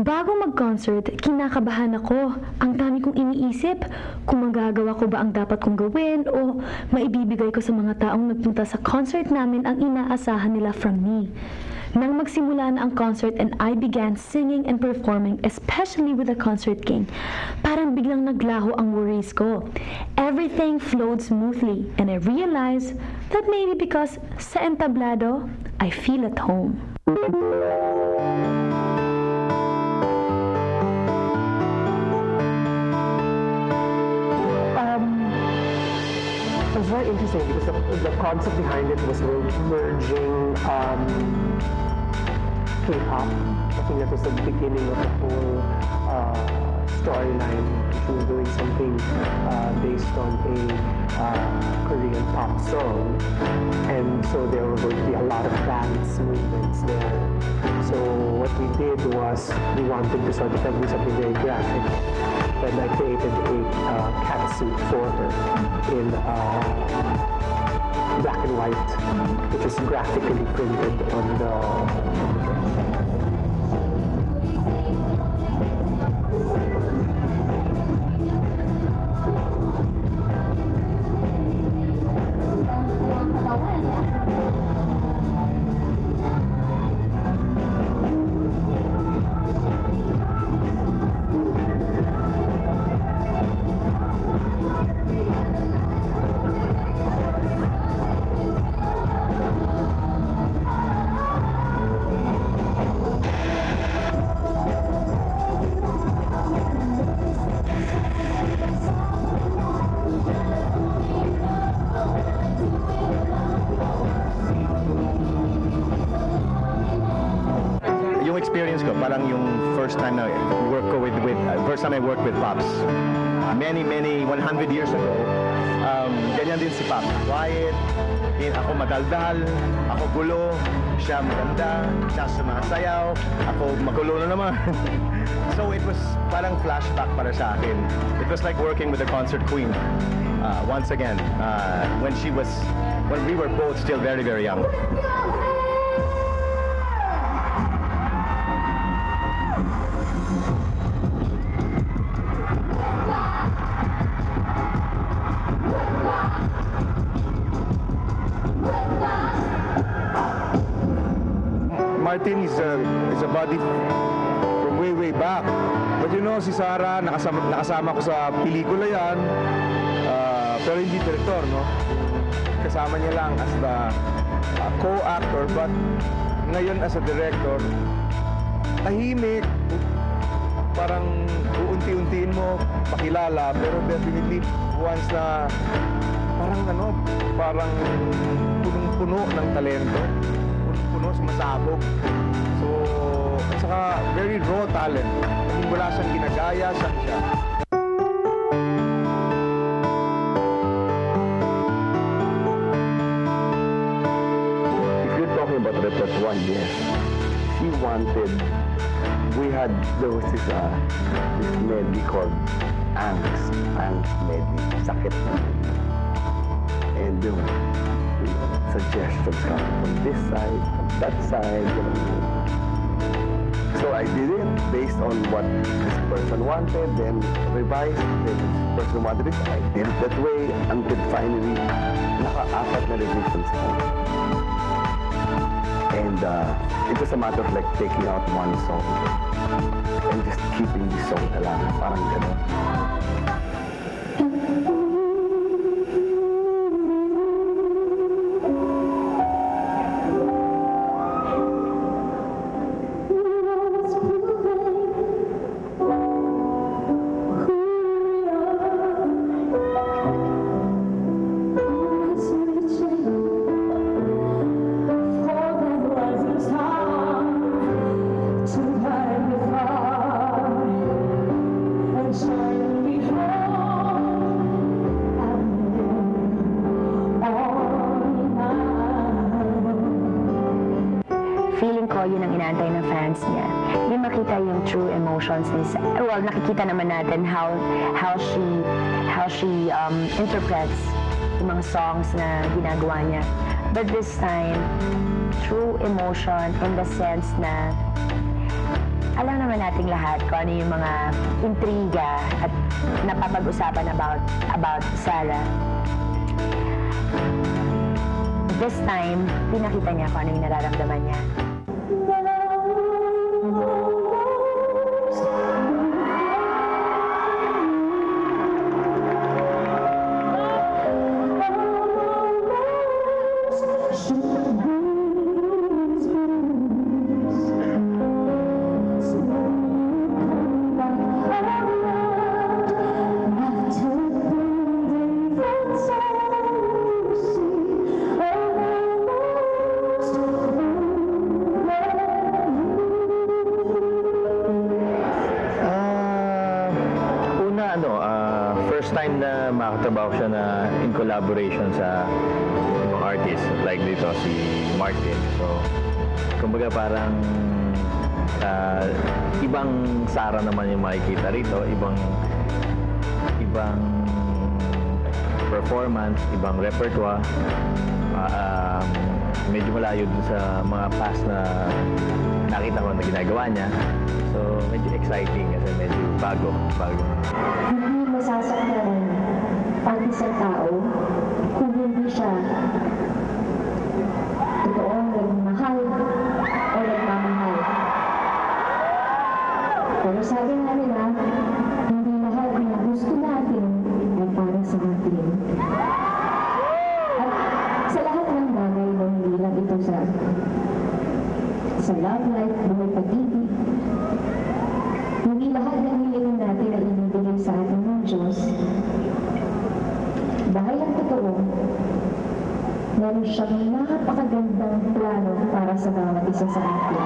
Bago mag-concert, kinakabahan ako. Ang dami kong iniisip kung magagawa ko ba ang dapat kong gawin o maibibigay ko sa mga taong nagpunta sa concert namin ang inaasahan nila from me. Nang magsimula na ang concert and I began singing and performing, especially with the Concert King, parang biglang naglaho ang worries ko. Everything flowed smoothly and I realized that maybe because sa entablado, I feel at home. It was very interesting because the concept behind it was merging K-pop. I think that was the beginning of the whole storyline. She was doing something based on a Korean pop song, and so there were going to be a lot of dance movements there. So what we did was we wanted to sort of do something very graphic. And I created a catsuit for her in black and white, which is graphically printed on the dress. Experience ko, parang yung first time I worked with Pops. Many 100 years ago, ganyan din si Pops. Quiet, ako madaldal, ako gulo, siya maganda, siya sumasayaw, ako magulo na naman. So it was parang flashback para sa akin. It was like working with the concert queen. Once again, when we were both still very young. Martin is a buddy from way back. But you know, si Sarah, nakasama ko sa pelikula yan, pero hindi director, no? Kasama niya lang as the co-actor, but ngayon as a director, tahimik, parang uunti-untiin mo pakilala, pero definitely once na parang punong-puno ng talento, sumasabog. So, at saka very raw talent. Wala siyang ginagaya, siya. If you're talking about repertoire, yes. She wanted, there was this medley called Angst medley, sakit. And suggestions coming from this side, from that side. So I did it based on what this person wanted, then revised, then this person wanted it. I did it that way until finally, naka-apat na revisions ko. And it was a matter of like taking out one song and just keeping the song alive, parang gano'n. Feeling ko yun ang inaantay ng fans niya. Yung makita yung true emotions niya. Well, nakikita naman natin how she interprets yung mga songs na ginagawa niya. But this time, true emotion in the sense na alam naman nating lahat kung ano yung mga intriga at napapag-usapan about Sarah. This time, pinakita niya kung ano yung nararamdaman niya. First time na makatrabaho siya na in collaboration sa ibang artists like dito si Martin. So, kumbaga parang ibang Sarah naman yung makikita rito, ibang performance, ibang repertoire. Medyo malayo dun sa mga past na nakita ko na ginagawa niya. So, medyo exciting kasi medyo bago. Hindi masasaktan ang isang tao kung hindi siya totoong nagmahal o nagmamahal. Pero sabi nga nila, hindi lahat ng gusto natin ay para sa atin. At sa lahat ng bagay na hindi lang ito sa love life, buhay pag-ibig, hindi lahat ng hiling natin ay inibigay sa atin ng Diyos. Dahil ang totoo, meron siyang napakagandang plano para sa bawat isa sa atin.